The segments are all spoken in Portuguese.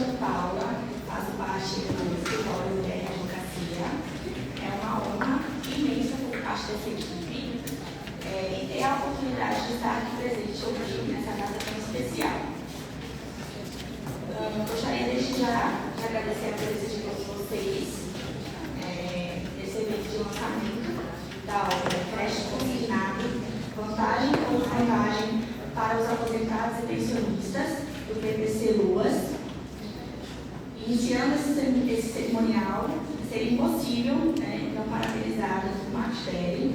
Ana Paula, faço parte do escritório Mulher e Advocacia. É uma honra imensa por parte dessa equipe e ter a oportunidade de estar aqui presente hoje nessa data tão especial. Gostaria desde já de agradecer a presença de todos vocês nesse evento de lançamento da obra Crédito Consignado, Vantagem ou Vantagem para os Aposentados e Pensionistas, do PPC Luas. Iniciando esse cerimonial, seria impossível não parabenizar o Martelli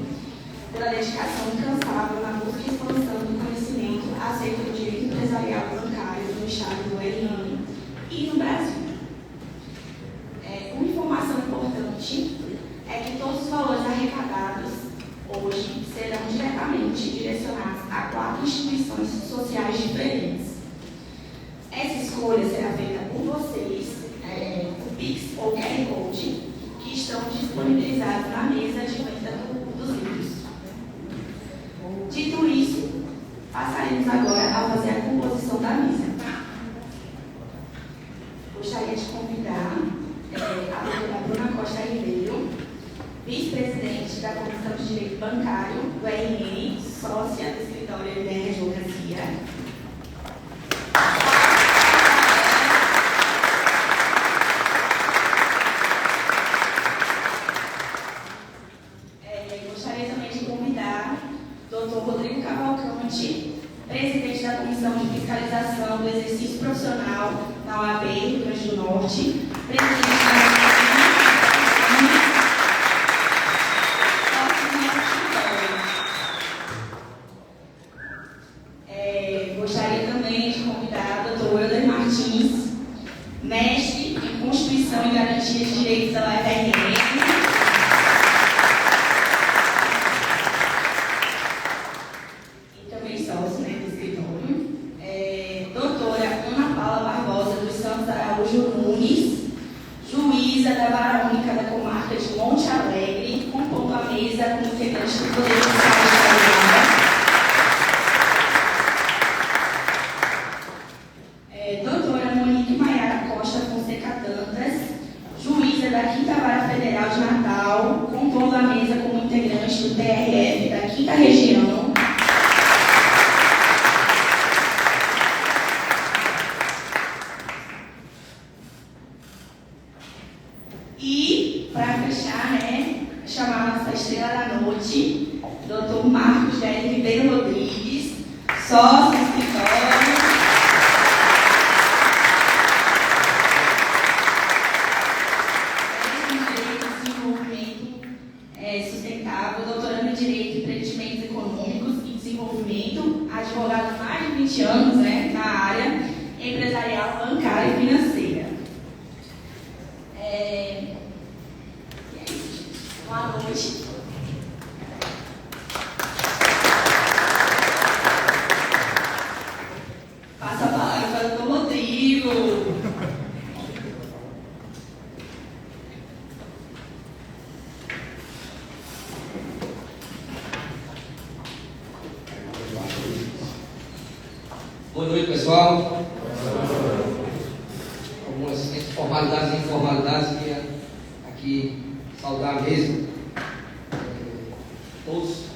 pela dedicação incansável na busca e expansão do conhecimento acerca do direito empresarial bancário no estado do RN e no Brasil. Uma informação importante é que todos os valores arrecadados hoje serão diretamente direcionados a 4 instituições sociais diferentes. Essa escolha será feita por vocês, o Pix ou QR Code, que estão disponibilizados na mesa de venda dos livros. Dito isso, passaremos agora a fazer a composição da mesa. Gostaria de convidar a doutora Bruna Costa Ribeiro, vice-presidente da Comissão de Direito Bancário do RN, sócia do escritório Mulher e Advocacia. Gostaria também de convidar o Dr. Rodrigo Cavalcante, presidente da Comissão de Fiscalização do Exercício Profissional na OAB Rio Grande do Norte, presidente da Gostaria também de convidar o Dr. Euler Martins, mestre em Constituição e Garantia de Direitos da UFRN. E também sócio do escritório. Doutora Ana Paula Barbosa dos Santos Araújo Nunes, juíza da Vara Única da Comarca de Monte Alegre, compondo a mesa como integrante do Poder Judiciário da da 5ª Vara Federal de Natal, compondo a mesa como integrante do TRF da 5ª Região. E, para fechar, chamar a nossa estrela da noite, Dr. Marcos Délio Ribeiro Rodrigues, sócio do escritório. Sustentável, doutorando em Direito e Empreendimentos Econômicos e Desenvolvimento, advogado há mais de 20 anos na área empresarial, bancária e financeira. É isso, gente. Boa noite. Passa a palavra para o Dr. Rodrigo. Boa noite, pessoal. Algumas formalidades e informalidades, queria aqui saudar mesmo todos,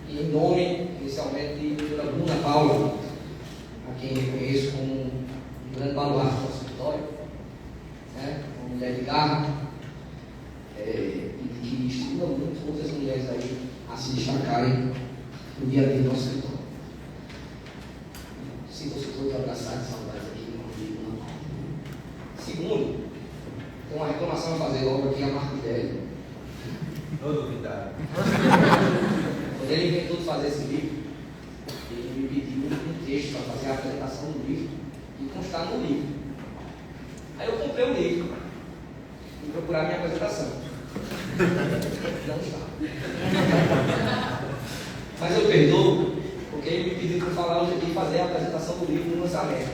e em nome, inicialmente, de doutora Bruna Paula, a quem reconheço como um grande baluarte do nosso escritório, uma mulher de garra, e que estimula muito outras mulheres aí a se destacarem no dia a dia do nosso escritório. Sinto-se todos abraçados, saudades aqui, não. Segundo, tem uma reclamação a fazer logo aqui a Marcos Délio. Não duvidar. Quando ele inventou de fazer esse livro, ele me pediu um texto para fazer a apresentação do livro e constar no livro. Aí eu comprei o livro e procurar minha apresentação. Não está. Mas eu perdoo, porque ele me pediu para falar hoje aqui e fazer a apresentação do livro no lançamento.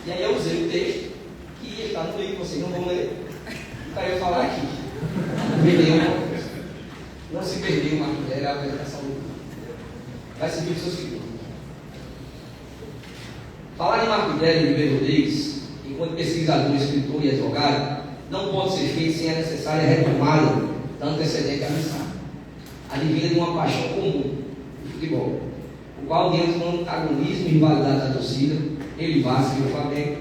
E aí eu usei o texto que ia estar no livro, vocês não vão ler. Para eu falar aqui. Perdeu. Não se perdeu, Marcos, era a apresentação do livro. Vai seguir o seu segundo. Falar em Marcos Délio Ribeiro Rodrigues, em enquanto pesquisador, escritor e advogado, não pode ser feito sem a necessária retomada da antecedente amizade, advinda de uma paixão comum, o futebol, o qual, diante do antagonismo e rivalidade da torcida, ele, Vasco e o Flamengo,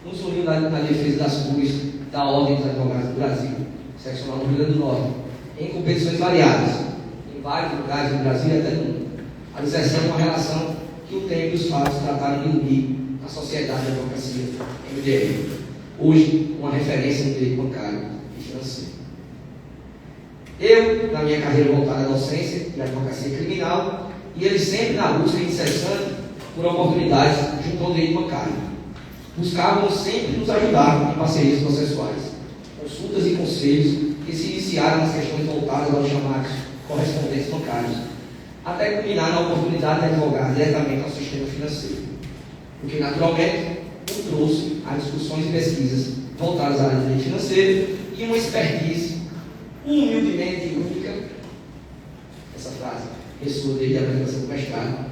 nos uniu na defesa das cores da Ordem dos Advogados do Brasil, seccional do Rio Grande do Norte, em competições variadas, em vários lugares do Brasil e até do mundo, alicerçando uma relação que o tempo e os fatos trataram de unir na sociedade da advocacia MDR, hoje uma referência no direito bancário e financeiro. Eu, na minha carreira voltada à docência e à advocacia criminal, e ele sempre na busca incessante por oportunidades junto ao direito bancário. Buscávamos sempre nos ajudar em parcerias processuais, consultas e conselhos que se iniciaram nas questões voltadas aos chamados correspondentes bancários, até culminar na oportunidade de advogar diretamente ao sistema financeiro, o que naturalmente nos trouxe a discussões e pesquisas voltadas à área de direito financeiro e uma expertise humildemente única, essa frase ressoa desde a apresentação do mestrado,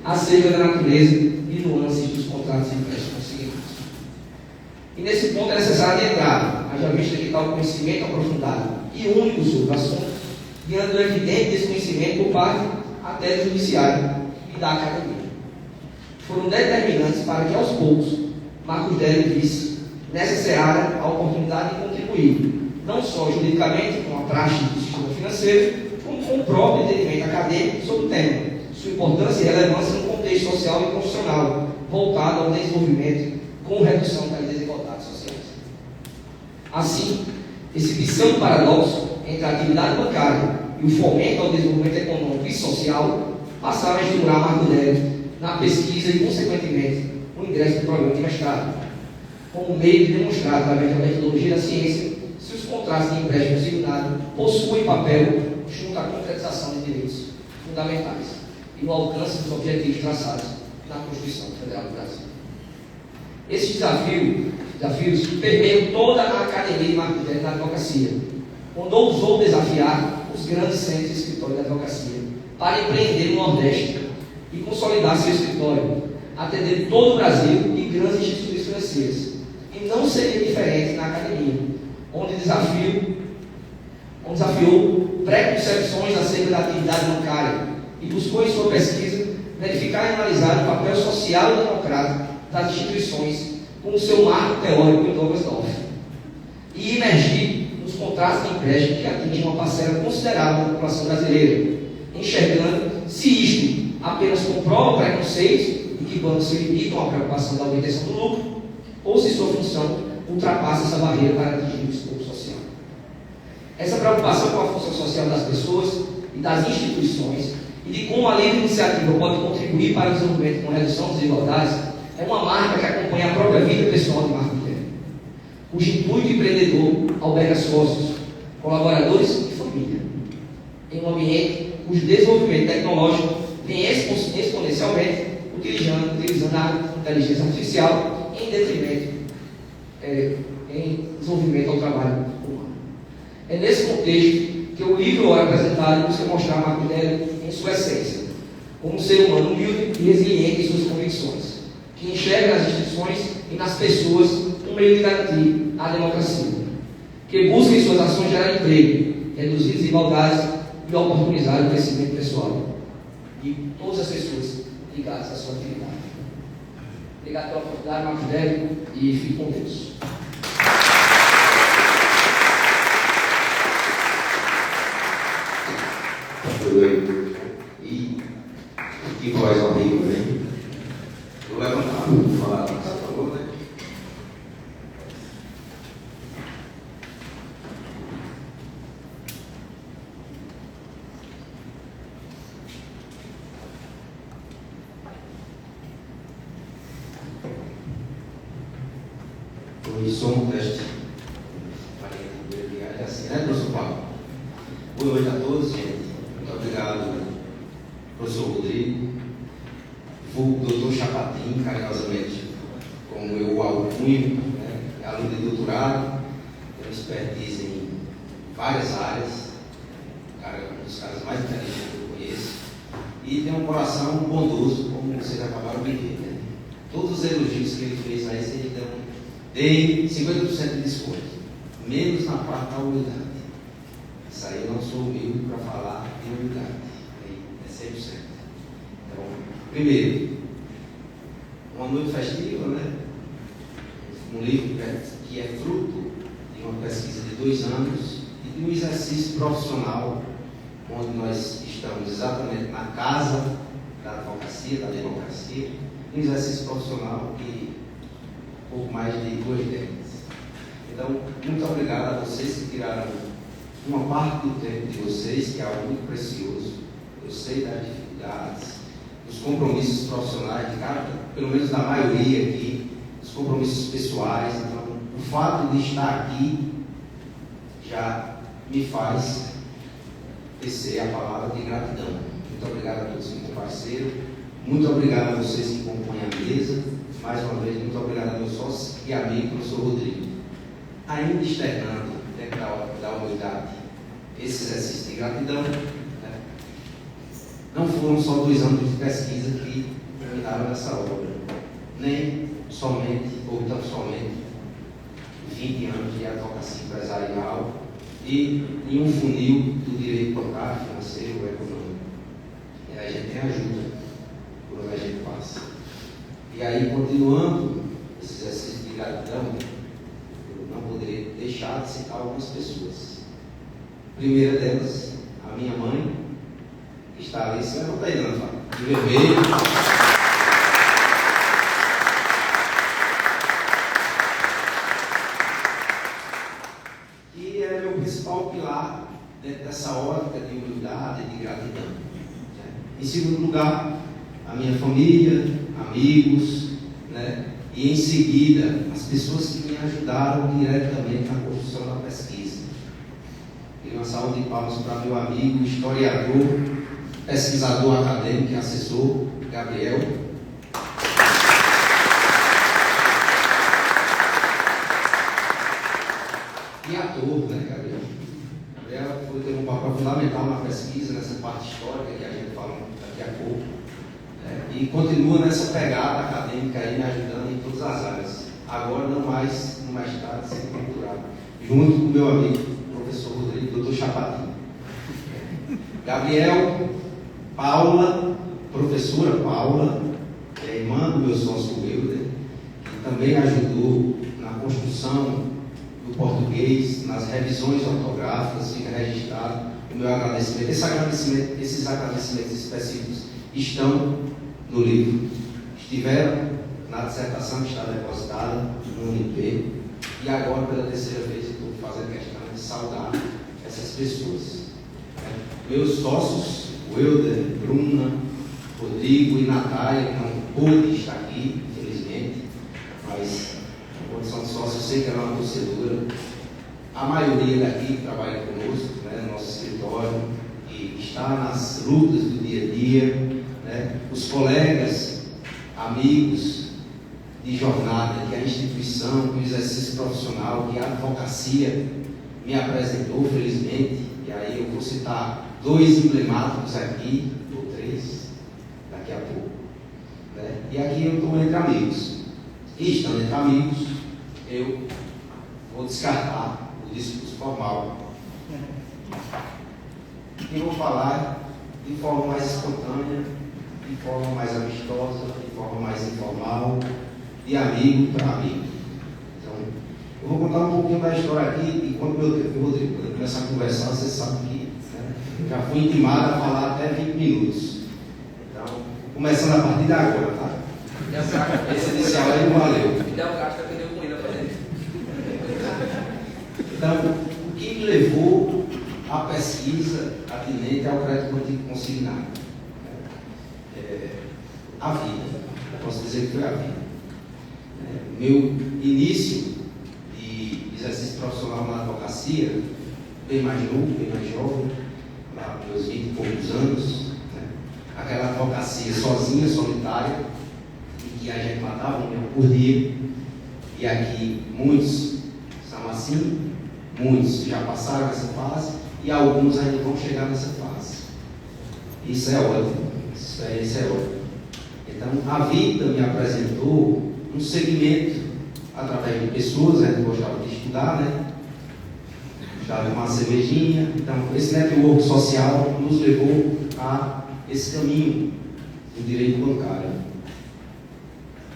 acerca da natureza e nuances dos contratos e empréstimos seguintes. E nesse ponto é necessário entrar, haja vista que tal conhecimento aprofundado e único sobre o assunto, diante do evidente desconhecimento por parte até do judiciário e da academia, foram determinantes para que aos poucos Marcos Délio visse nessa seara a oportunidade de contribuir, não só juridicamente com a praxe do sistema financeiro, como com o próprio entendimento acadêmico sobre o tema, sua importância e relevância no contexto social e constitucional, voltado ao desenvolvimento com redução das desigualdades sociais. Assim, esse bizarro paradoxo entre a atividade bancária e o fomento ao desenvolvimento econômico e social passaram a estimular Marco Délio na pesquisa e, consequentemente, o ingresso do programa de mestrado, como meio de demonstrar, através da metodologia da ciência, se os contratos de empréstimo consignado possuem papel junto à concretização de direitos fundamentais e no alcance dos objetivos traçados na Constituição Federal do Brasil. Esses desafios permeiam toda a academia de Marco Délio na advocacia, quando ousou desafiar os grandes centros de escritório da advocacia para empreender no Nordeste e consolidar seu escritório, atendendo todo o Brasil e grandes instituições financeiras. E não seria diferente na academia, onde desafiou preconcepções acerca da atividade bancária e buscou em sua pesquisa verificar e analisar o papel social e democrático das instituições com o seu marco teórico em Douglas North e emergir nos contratos de empréstimo que atingem uma parcela considerável da população brasileira, enxergando se isto apenas comprova preconceitos e que bancos se limitam à preocupação da obtenção do lucro, ou se sua função ultrapassa essa barreira para atingir o escopo social. Essa preocupação com a função social das pessoas e das instituições e de como a livre iniciativa pode contribuir para o desenvolvimento com redução das desigualdades é uma marca que acompanha a própria vida pessoal de Marco Délio, cujo intuito empreendedor alberga sócios, colaboradores e família, em um ambiente cujo desenvolvimento tecnológico vem exponencialmente utilizando a inteligência artificial em detrimento, em desenvolvimento ao trabalho humano. É nesse contexto que o livro Hora Apresentada busca mostrar Marco Délio em sua essência, como um ser humano humilde e resiliente em suas convicções, que enxerga nas instituições e nas pessoas um meio de garantir a democracia, que busca em suas ações gerar emprego, reduzir desigualdades e oportunizar o crescimento pessoal de todas as pessoas ligadas à sua atividade. Obrigado pela oportunidade, Marco Délio, e fique com Deus. E que voz horrível, né? Vou levantar, vou falar, por favor, né? Hoje sou um teste. É assim, né, professor Paulo? Boa noite a todos, gente. Muito obrigado, professor Rodrigo, vulgo doutor Chapatin, carinhosamente, como eu alcunho, né? Aluno de doutorado, tenho expertise em várias áreas, um dos caras mais inteligentes que eu conheço, e tem um coração bondoso, como vocês acabaram de ver, né? Todos os elogios que ele fez aí, ele deu Dei 50% de desconto, menos na parte da humildade. Isso aí eu não sou humilde para falar de humildade, é 100%. Então, primeiro, uma noite festiva, né? Um livro que é fruto de uma pesquisa de 2 anos e de um exercício profissional, onde nós estamos exatamente na casa da advocacia, da democracia, um exercício profissional de pouco mais de 2 décadas. Então, muito obrigado a vocês que tiraram uma parte do tempo de vocês, que é algo muito precioso. Eu sei das dificuldades, dos compromissos profissionais de cada, pelo menos da maioria aqui, dos compromissos pessoais. Então, o fato de estar aqui já me faz tecer a palavra de gratidão. Muito obrigado a todos que compareceram. Muito obrigado a vocês que compõem a mesa. Mais uma vez, muito obrigado ao meu sócio e amigo, professor Rodrigo. Ainda externando, dentro da humildade, esse exercício de gratidão, né? Não foram só 2 anos de pesquisa que terminaram essa obra, nem somente, ou tão somente, 20 anos de advocacia empresarial e em um funil do direito bancário, financeiro ou econômico. E aí a gente tem ajuda por onde a gente passa. E aí, continuando esse exercício de gratidão, eu não poderia deixar de citar algumas pessoas. A primeira delas, a minha mãe, que está ali, se levanta aí, não, de vermelho. Que é meu principal pilar dentro dessa ótica de humildade e de gratidão. Em segundo lugar, a minha família, amigos, né? E em seguida, as pessoas que me ajudaram diretamente na construção da pesquisa. E uma salva de palmas para meu amigo, historiador, pesquisador acadêmico e assessor, Gabriel. E ator, né, Gabriel? Gabriel foi ter um papel fundamental na pesquisa, nessa parte histórica que a gente fala daqui a pouco. E continua nessa pegada acadêmica aí, me ajudando em todas as áreas. Agora não mais no mestrado, sempre doutorado. Junto com o meu amigo, professor Rodrigo, doutor Chapatinho. Gabriel, Paula, professora Paula, que é irmã do meu sócio Wilder, que também ajudou na construção do português, nas revisões ortográficas, fica registrado o meu agradecimento. Esses agradecimentos específicos estão no livro, estiveram na dissertação que está depositada no UNIP, e agora, pela 3ª vez, eu estou fazendo questão de saudar essas pessoas. Meus sócios, Wilder, Bruna, Rodrigo e Natália, que não pôde estar aqui, infelizmente, mas na condição de sócio, eu sei que ela é uma torcedora. A maioria daqui que trabalha conosco, né, no nosso escritório, e está nas lutas do dia a dia, né, os colegas, amigos de jornada, que a instituição, que o exercício profissional, que a advocacia me apresentou, felizmente, e aí eu vou citar 2 emblemáticos aqui, ou 3, daqui a pouco. Né? E aqui eu estou entre amigos. E estando entre amigos, eu vou descartar o discurso formal. E vou falar de forma mais espontânea, de forma mais amistosa, de forma mais informal, de amigo para amigo. Então, eu vou contar um pouquinho da história aqui, e quando eu começar a conversar, você sabe que, né, eu já fui intimado a falar até 20 minutos. Então, começando a partir de agora, tá? Esse inicial aí não valeu. Então, o que me levou à pesquisa atinente ao crédito político consignado? A vida. Eu posso dizer que foi a vida. Meu início de exercício profissional na advocacia, bem mais novo, bem mais jovem, lá meus 20 e poucos anos, né? Aquela advocacia sozinha, solitária, em que a gente matava um leão por dia, e aqui muitos são assim, muitos já passaram essa fase, e alguns ainda vão chegar nessa fase. Isso é ótimo, essa experiência é ótima. Então, a vida me apresentou um segmento através de pessoas, a gente gostava de estudar, né? Gostava de uma cervejinha. Então, esse network social nos levou a esse caminho do direito bancário.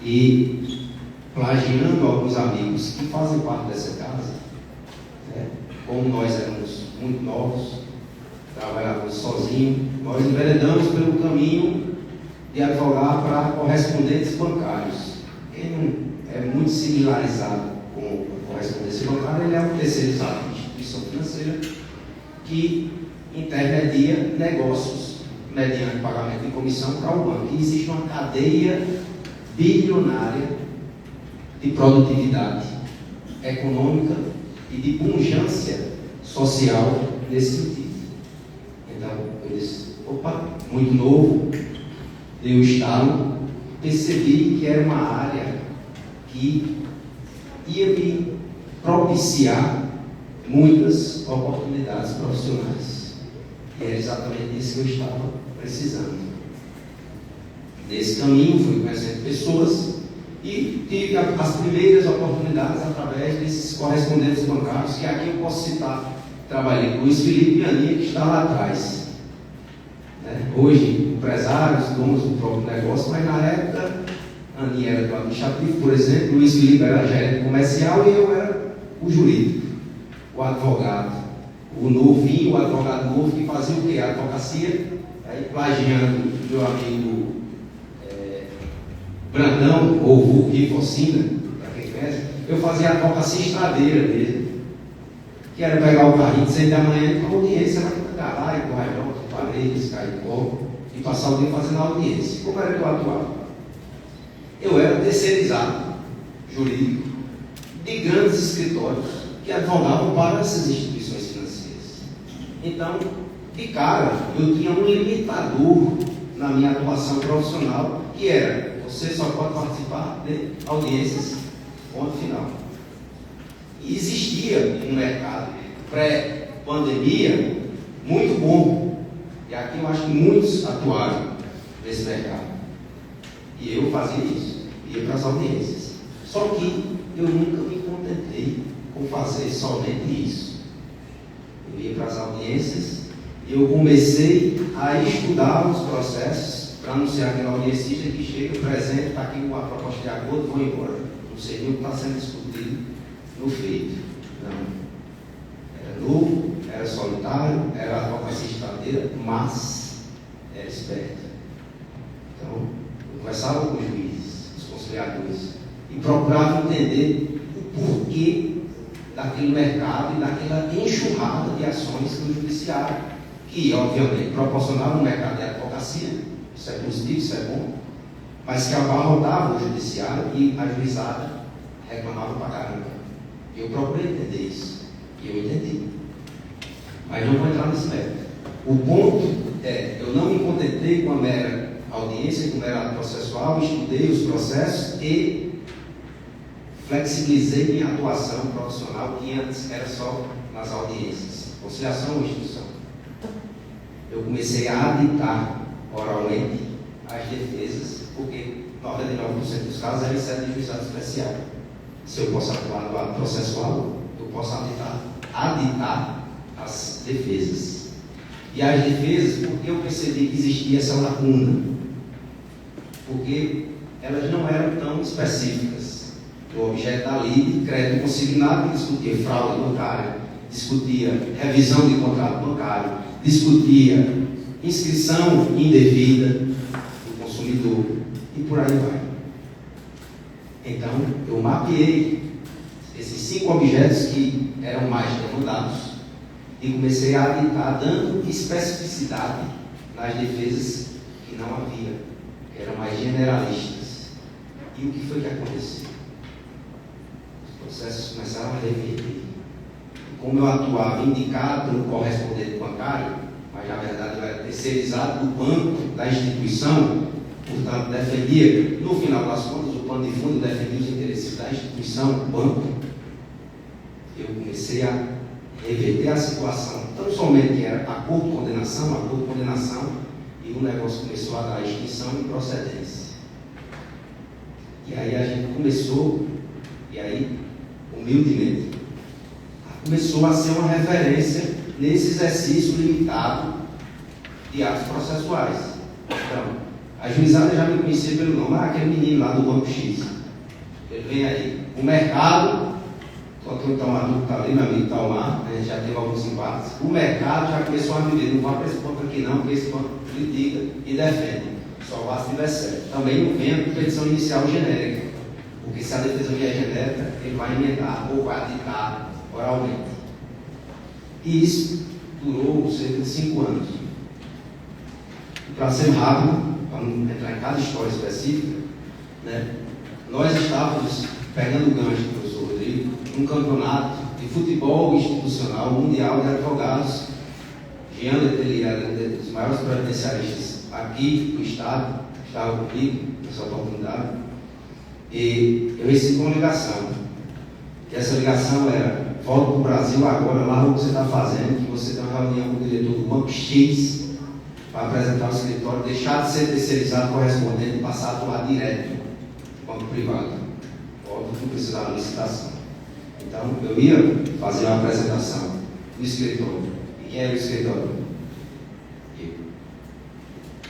E, plagiando alguns amigos que fazem parte dessa casa, né? Como nós éramos muito novos, trabalhávamos sozinhos, nós enveredamos pelo caminho de advogar para correspondentes bancários. Quem não é muito similarizado com a correspondência bancária, ele é um terceirizado de instituição financeira que intermedia negócios mediante pagamento de comissão para o banco. E existe uma cadeia bilionária de produtividade econômica e de pujança social nesse sentido. Então, eu disse, opa, muito novo, dei o estalo, percebi que era uma área que ia me propiciar muitas oportunidades profissionais. E era exatamente isso que eu estava precisando. Nesse caminho, fui conhecendo pessoas e tive as primeiras oportunidades através desses correspondentes bancários, que aqui eu posso citar. Trabalhei com o Luiz Felipe e a Aninha, que está lá atrás. Hoje, empresários, donos do próprio negócio, mas na época, a Aninha era do administrativo, por exemplo, o Luiz Felipe era gerente comercial e eu era o jurídico, o advogado, o novinho, o advogado novo que fazia o quê? A advocacia, aí plagiando meu amigo Brandão, ou Rico Ossina, para quem conhece, eu fazia a advocacia estradeira mesmo, que era pegar o carrinho de 6 da manhã e com a audiência lá em Caralho, em Correio, Paredes, Caicó, e passar o dia fazendo a audiência. Como era que eu atuava? Eu era terceirizado jurídico de grandes escritórios que advogavam para essas instituições financeiras. Então, de cara, eu tinha um limitador na minha atuação profissional, que era: você só pode participar de audiências, ponto final. E existia um mercado pré-pandemia muito bom. E aqui eu acho que muitos atuaram nesse mercado. E eu fazia isso, ia para as audiências. Só que eu nunca me contentei com fazer somente isso. Eu ia para as audiências e eu comecei a estudar os processos para anunciar aquele audiencista que chega, presente, está aqui com a proposta de acordo, vou embora. Não sei nem o que está sendo discutido no feito. Não. Era novo, era solitário, era advocacia estradeira, mas era esperto. Então, eu conversava com os juízes, os conciliadores, e procurava entender o porquê daquele mercado e daquela enxurrada de ações do judiciário, que, obviamente, proporcionava um mercado de advocacia, isso é positivo, isso é bom, mas que abarrotava o judiciário e a juizada reclamava para caramba. Eu procurei entender isso, e eu entendi. Mas não vou entrar nesse mérito. O ponto é, eu não me contentei com a mera audiência, com o mero ato processual, estudei os processos e flexibilizei minha atuação profissional, que antes era só nas audiências, conciliação ou instrução. Eu comecei a aditar oralmente as defesas, porque 99% dos casos eram sede de juizado especial. Se eu posso atuar no ato processual, eu posso aditar as defesas. E as defesas, porque eu percebi que existia essa lacuna, porque elas não eram tão específicas. O objeto da lei de crédito consignado, que discutia fraude bancária, discutia revisão de contrato bancário, discutia inscrição indevida do consumidor e por aí vai. Então, eu mapeei esses 5 objetos que eram mais demandados e comecei a aditar, dando especificidade nas defesas que não havia, que eram mais generalistas. E o que foi que aconteceu? Os processos começaram a reverter. Como eu atuava indicado pelo correspondente bancário, mas na verdade eu era terceirizado do banco, da instituição, portanto defendia, no final das contas, o pano de fundo defendia os interesses da instituição, do banco. Eu comecei a reverter a situação, tão somente que era acordo de condenação, e o negócio começou a dar extinção e procedência. E aí a gente começou E aí, humildemente, começou a ser uma referência nesse exercício limitado de atos processuais. Então, a juizada já me conhecia pelo nome, aquele menino lá do Banco X. Ele vem aí. O mercado, só que o Tomador que está ali, meu amigo Talmar, a gente já teve alguns embates. O mercado já começou a me dizer, não vá para esse ponto aqui não, porque esse ponto critica e defende. Só vá se tiver certo. Também não venha com petição inicial genérica, porque se a defesa vier genérica, ele vai emendar ou vai aditar oralmente. E isso durou cerca de 5 anos. E para ser rápido, para não entrar em cada história específica, né, nós estávamos pegando o gancho do professor Rodrigo num campeonato de futebol institucional mundial de advogados. Jean Letelier, um dos maiores previdenciaristas aqui do estado, estava comigo nessa oportunidade, e eu recebi uma ligação. E essa ligação era: volta para o Brasil agora, lá o que você está fazendo, que você tem uma reunião com o diretor do Banco X para apresentar o escritório, deixar de ser terceirizado correspondente e passar a atuar direto no banco privado. Óbvio que não precisava de licitação. Então, eu ia fazer uma apresentação no escritório. E quem era o escritório? Eu.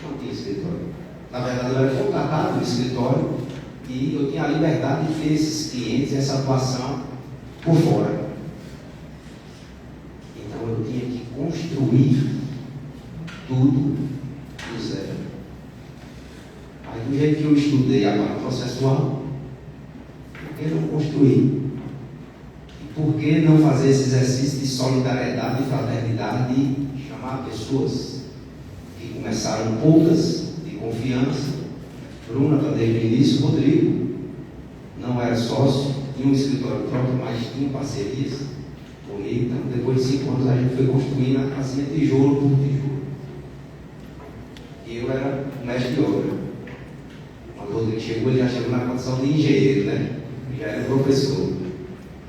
Não tinha escritório. Na verdade, eu era contratado no escritório e eu tinha a liberdade de ter esses clientes, essa atuação por fora. Então, eu tinha que construir tudo do zero. Aí, do jeito que eu estudei agora processual, por que não construir? E por que não fazer esse exercício de solidariedade e fraternidade e chamar pessoas que começaram poucas, de confiança? Bruna está desde o início, Rodrigo não era sócio, tinha um escritório próprio, mas tinha parcerias comigo. Então, depois de 5 anos, a gente foi construindo a casinha tijolo por tijolo. Eu era mestre de obra. Quando o Rodrigo chegou, ele já chegou na condição de engenheiro, né? Já era professor.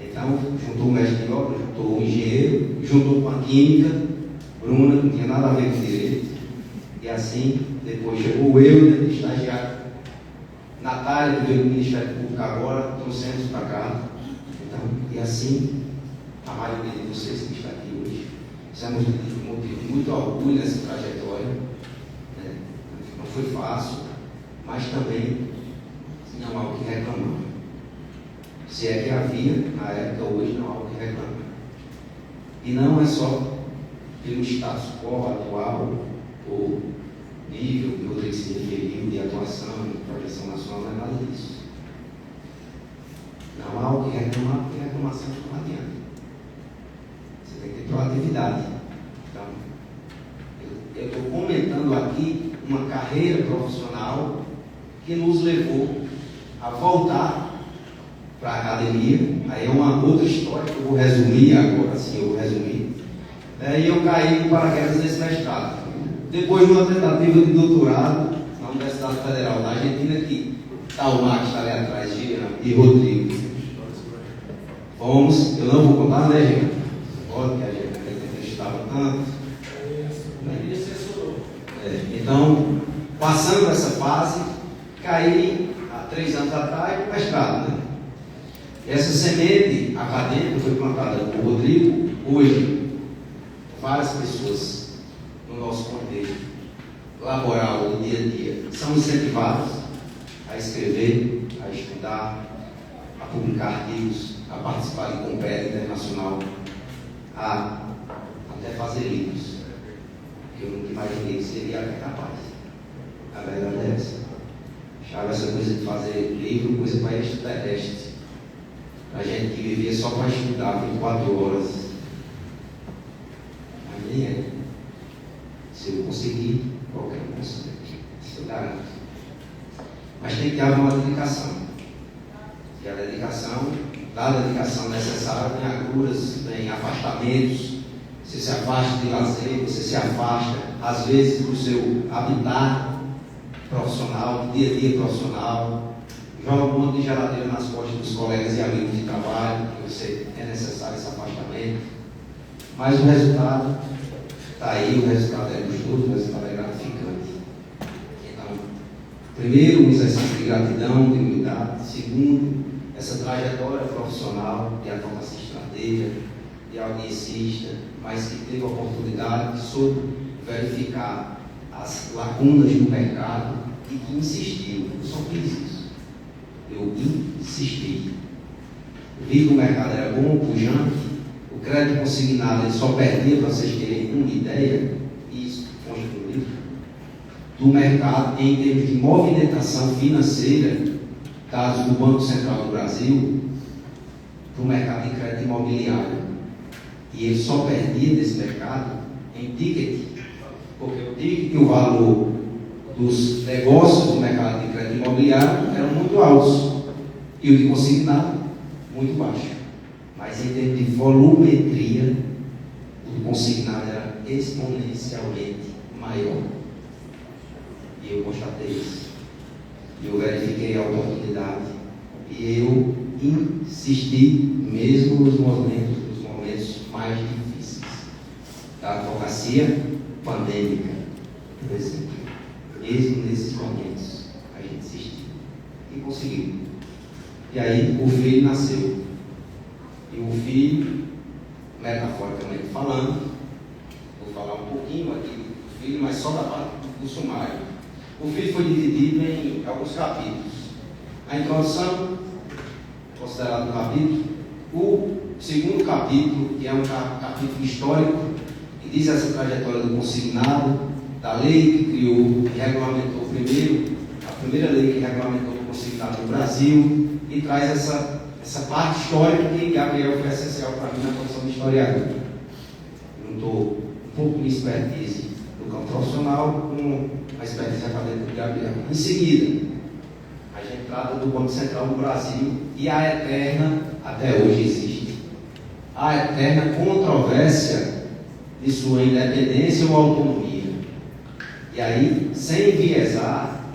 Então, juntou o mestre de obra, juntou o engenheiro, juntou com a química. Bruna não tinha nada a ver com direito. E assim, depois chegou eu, estagiário. Natália, que veio do Ministério Público agora, trouxemos para cá. Então, e assim, a maioria de vocês que está aqui hoje, isso é um motivo de muito orgulho nessa trajetória. Né? Não foi fácil, mas também não há o que reclamar. Se é que havia, na época, hoje não há o que reclamar. E não é só pelo status quo atual, ou nível que o Rodrigo se referiu de atuação, de projeção nacional, não é nada disso. Não há o que reclamar, porque reclamação não adianta. Você tem que ter proatividade. Então, eu estou comentando aqui uma carreira profissional que nos levou a voltar para a academia. Aí é uma outra história que eu vou resumir agora, sim, eu vou resumir. E eu caí no paraquedas nesse mestrado. Depois de uma tentativa de doutorado na Universidade Federal da Argentina, que Talmar, que está ali atrás, e Rodrigo. Fomos, eu não vou contar, né, gente? Pode, que a gente estava tanto. Então, passando essa fase, caí há 3 anos atrás no mestrado, né? Essa semente acadêmica foi plantada por Rodrigo. Hoje, várias pessoas no nosso contexto laboral, no dia a dia, são incentivadas a escrever, a estudar, a publicar artigos, a participar de congresso internacional, a até fazer livros, que eu nunca imaginei que seria capaz. A verdade é essa. Achava essa coisa de fazer livro coisa para extraterrestre. A gente que vivia só para estudar 24 horas. Mas nem é. Se eu conseguir, qualquer um consegue. Isso eu garanto. Mas tem que haver uma dedicação. E a dedicação, da dedicação necessária, tem agruras, tem afastamentos. Você se afasta de lazer, você se afasta, às vezes, do seu habitat profissional, do dia a dia profissional. Joga um monte de geladeira nas costas dos colegas e amigos de trabalho, que você é necessário esse afastamento. Mas o resultado está aí, o resultado é gostoso, o resultado é gratificante. Então, primeiro, um exercício de gratidão, de humildade. Segundo, essa trajetória profissional de advocacia estratégica, de audiencista, mas que teve a oportunidade de verificar as lacunas do mercado e que insistiu. Eu só fiz isso. Eu insisti. Eu vi que o mercado era bom, pujante, o crédito consignado ele só perdia, para vocês terem uma ideia, isso consta no livro, do mercado em termos de movimentação financeira, dados do Banco Central do Brasil, para o mercado de crédito imobiliário. E ele só perdia desse mercado em ticket, porque o ticket e o valor dos negócios do mercado de crédito imobiliário eram muito altos e o de consignado muito baixo. Mas em termos de volumetria, o consignado era exponencialmente maior. E eu constatei isso. Eu verifiquei a oportunidade e eu insisti mesmo nos momentos mais difíceis da advocacia pandêmica, por exemplo. Mesmo nesses momentos, a gente insistiu e conseguiu. E aí o filho nasceu. E o filho, metaforicamente falando, vou falar um pouquinho aqui do filho, mas só da parte do sumário. O filho foi dividido em alguns capítulos. A introdução, considerado um capítulo. O segundo capítulo, que é um capítulo histórico, que diz essa trajetória do consignado, da lei que criou e regulamentou a primeira lei que regulamentou o consignado no Brasil, e traz essa parte histórica que Gabriel foi essencial para mim na condição de historiador. Eu estou um pouco de expertise no campo profissional com a expertise acadêmica de Gabriel. Em seguida, a gente trata do Banco Central do Brasil e a eterna, até hoje existe, a eterna controvérsia de sua independência ou autonomia. E aí, sem enviesar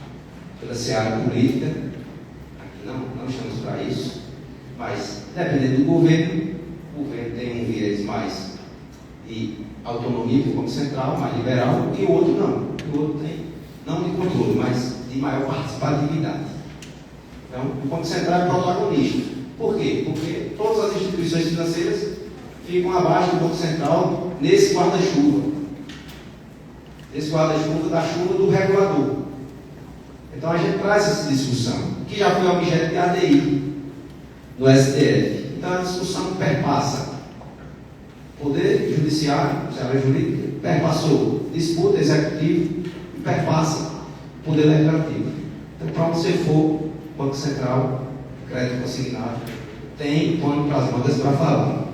pela seara política, aqui não estamos para isso, mas dependendo do governo, o governo tem um viés mais de autonomia do Banco Central, mais liberal, e o outro não. O outro tem, não de controle, mas de maior participatividade. Então, o Banco Central é protagonista. Por quê? Porque todas as instituições financeiras ficam abaixo do Banco Central nesse guarda-chuva. Esse guarda-chuva da chuva do regulador. Então a gente traz essa discussão, que já foi objeto de ADI no STF. Então a discussão perpassa poder judiciário, seara jurídica, perpassou disputa executiva e perpassa poder legislativo. Então, para onde você for, Banco Central, crédito consignado, tem pano para as mangas para falar.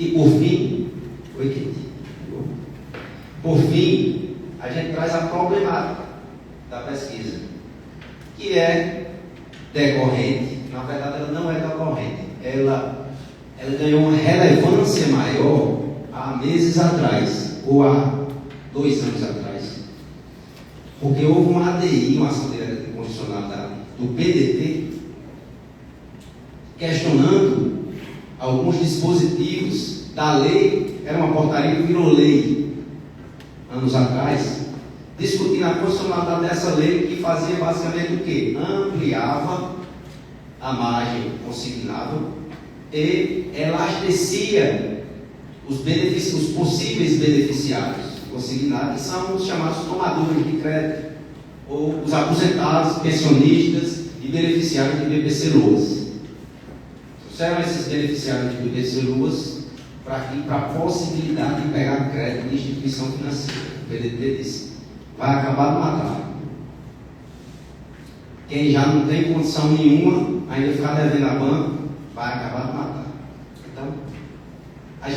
E por fim, a gente traz a problemática da pesquisa, que é decorrente. Na verdade, ela não é decorrente, ela ganhou uma relevância maior há meses atrás, ou há 2 anos atrás, porque houve uma ADI, uma ação direta constitucional do PDT, questionando alguns dispositivos da lei. Era uma portaria que virou lei anos atrás, discutindo a constitucionalidade dessa lei, que fazia basicamente o quê? Ampliava a margem consignável e elastecia os possíveis beneficiários consignados, que são os chamados tomadores de crédito, ou os aposentados, pensionistas e beneficiários de BPC-Loas. Trouxeram esses beneficiários de BPC-Loas para a possibilidade de pegar crédito de instituição financeira. O PDT disse: vai acabar de matar. Quem já não tem condição nenhuma, ainda ficar devendo a banco, vai acabar de matar. Então, a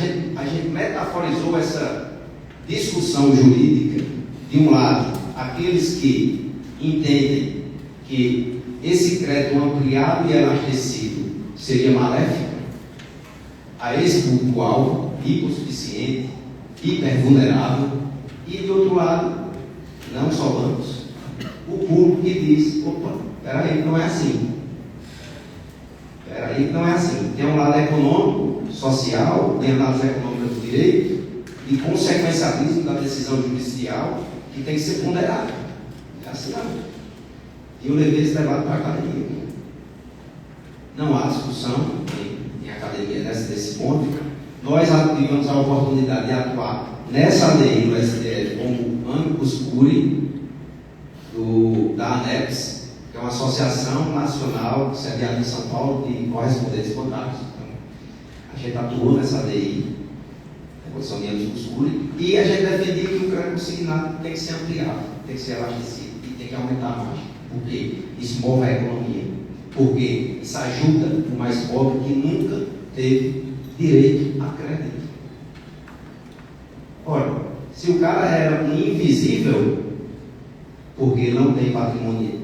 gente metaforizou essa discussão jurídica. De um lado, aqueles que entendem que esse crédito ampliado e elastecido seria maléfico a esse público-alvo, hipossuficiente, hipervulnerável, e de outro lado, não só bancos, o público que diz: opa, peraí, não é assim. Peraí, não é assim. Tem um lado econômico, social, tem análise econômica do direito, e consequencialismo da decisão judicial, que tem que ser ponderado. É assim não. E eu levei esse debate para cá. não há discussão em academia nesse ponto. Nós tivemos a oportunidade de atuar nessa lei do STF como amicus curiae da ANEPS, que é uma associação nacional sediada em São Paulo de correspondentes bancários. Então, a gente atuou nessa lei, a posição de amicus curiae, e a gente defendia que o crédito consignado tem que ser ampliado, tem que ser abastecido e tem que aumentar a margem. Por quê? Isso move a economia. Porque isso ajuda o mais pobre que nunca teve direito a crédito. Ora, se o cara era um invisível, porque não tem patrimônio,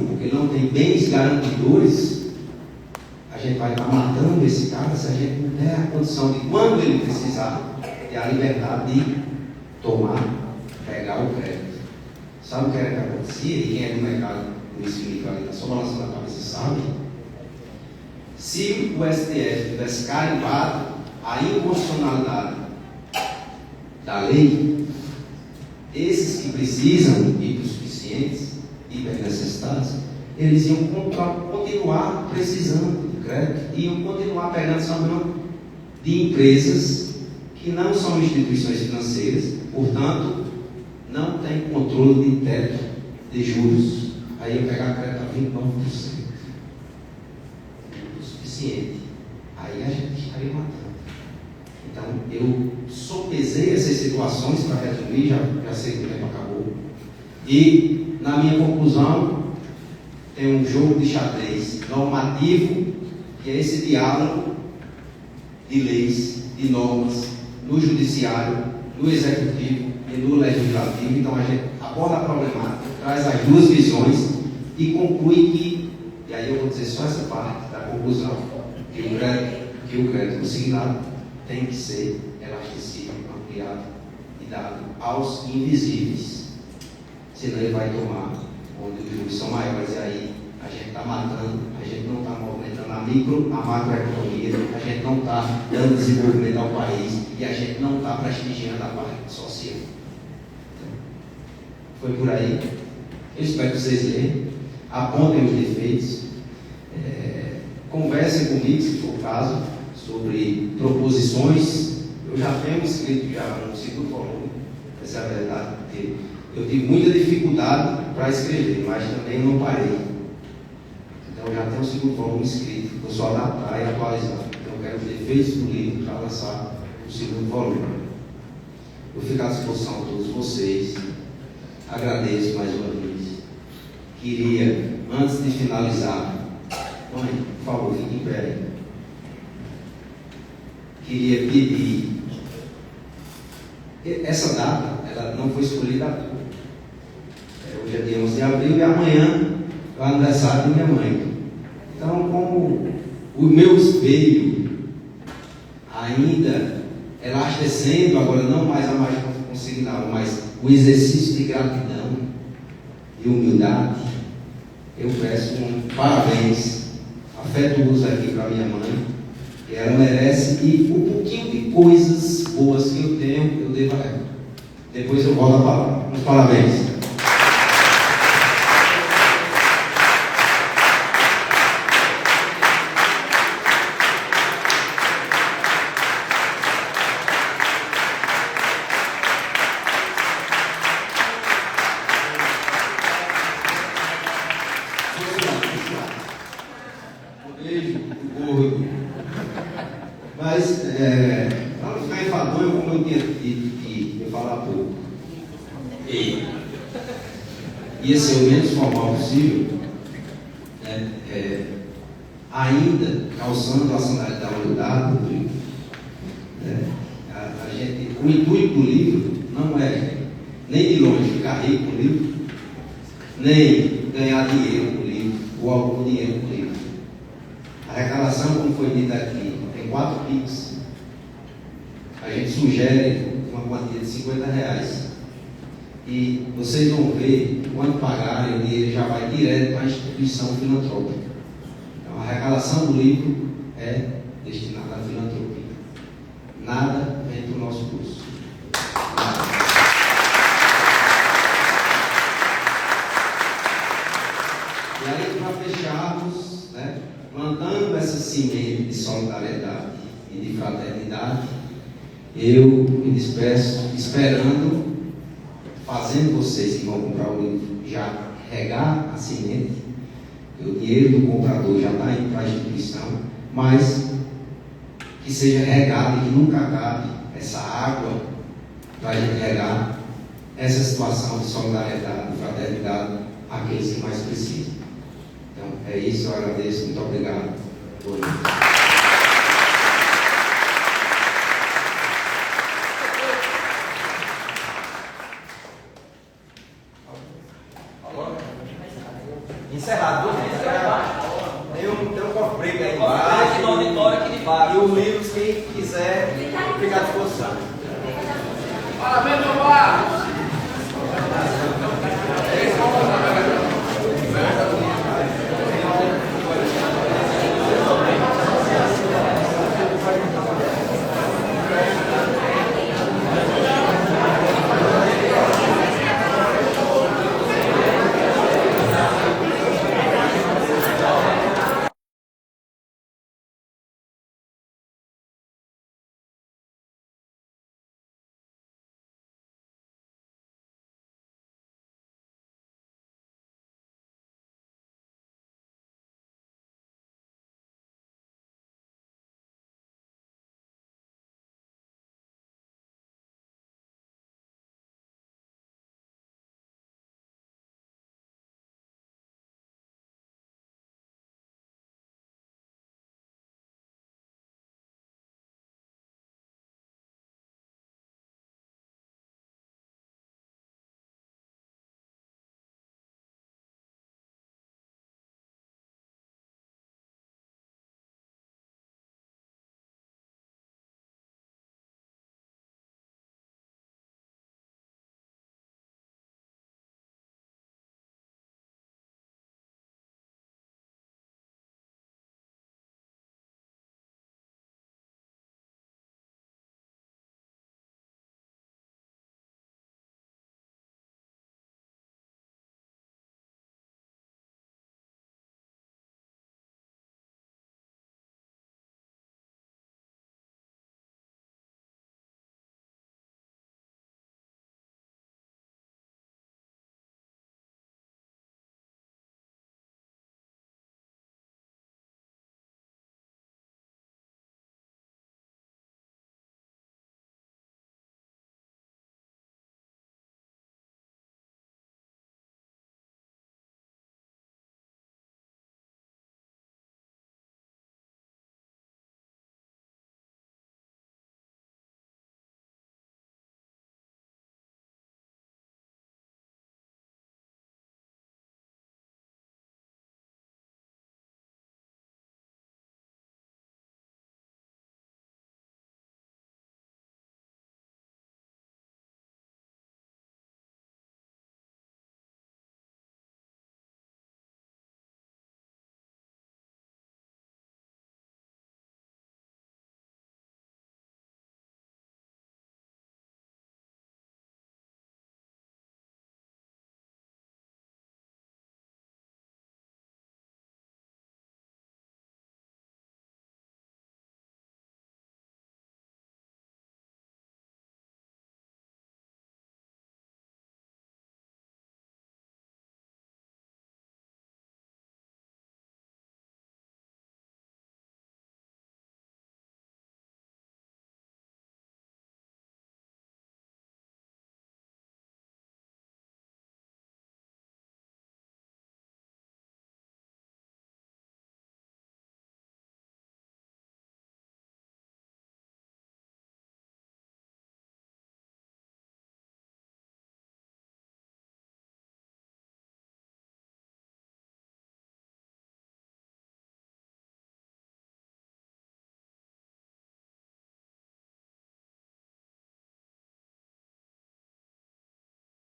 porque não tem bens garantidores, a gente vai estar matando esse cara se a gente não der a condição de, quando ele precisar, ter a liberdade de pegar o crédito. Sabe o que era que acontecia? E quem é do mercado do espírito ali, só balançando a cabeça, sabe? Se o STF tivesse carimbado a inconstitucionalidade da lei, esses que precisam, hipossuficientes, hipernecessitados, eles iam continuar precisando de crédito, iam continuar pegando essa mão de empresas que não são instituições financeiras, portanto, não tem controle de teto de juros. Aí ia pegar crédito a 29%. O suficiente. Aí a gente estaria matando. Então, eu sopesei essas situações, para resumir, já sei que o tempo acabou. E, na minha conclusão, tem um jogo de xadrez normativo, que é esse diálogo de leis, de normas, no judiciário, no executivo e no legislativo. Então, a gente aborda a problemática, traz as duas visões e conclui que, e aí eu vou dizer só essa parte da conclusão, que o crédito consignado tem que ser elastecido, ampliado e dado aos invisíveis, senão ele vai tomar onde os juros são maiores, e aí a gente está matando, a gente não está movimentando a macroeconomia, a gente não está dando desenvolvimento ao país e a gente não está prestigiando a parte social. Então, foi por aí. Eu espero que vocês leiam, apontem os defeitos, conversem comigo, se for o caso, sobre proposições. Eu já tenho escrito um segundo volume, essa é a verdade, porque eu tive muita dificuldade para escrever, mas também não parei. Então eu já tenho um segundo volume escrito, vou só adaptar e atualizar. Então eu quero os defeitos do livro para lançar o segundo volume. Eu fico à disposição de todos vocês. Agradeço mais uma vez. Queria, antes de finalizar, mãe, por favor, fique em pé. Queria pedir, essa data, ela não foi escolhida à toa. Hoje é dia 11 de abril e amanhã é o aniversário de minha mãe. Então, como o meu espelho ainda elastecendo, agora não mais a margem consignada, mas o exercício de gratidão e humildade, eu peço um parabéns afetuoso aqui para minha mãe, que ela merece, e o pouquinho de coisas boas que eu tenho, eu devo a ela. Depois eu volto a palavra. Uns parabéns. Mas, para não ficar enfadonho, como eu tinha dito que ia falar pouco, ia ser o menos formal possível, ainda calçando a sandália da humildade do livro. O intuito do livro não é nem de longe ficar rico com o livro, nem ganhar dinheiro com o livro, ou algum dinheiro com o livro. A arrecadação, como foi dito aqui, tem 4 PIX. A gente sugere uma quantia de R$50. E vocês vão ver que quando pagarem, o dinheiro já vai direto para a instituição filantrópica. Então, a arrecadação do livro é destinada à filantropia. Nada vem para o nosso curso. Nada. E aí, para fecharmos, plantando essa semente de solidariedade e de fraternidade, eu me despeço esperando, fazendo vocês que vão comprar o livro já regar a semente, o dinheiro do comprador já está indo para a instituição, mas que seja regado e que nunca acabe essa água para a gente regar essa situação de solidariedade, de fraternidade àqueles que mais precisam. Então, é isso, eu agradeço, muito obrigado. Boa noite. Encerrado. Tem um cofre aí embaixo. No auditório aqui de baixo. E os livros, quem quiser, fica à disposição. Parabéns, meu pai!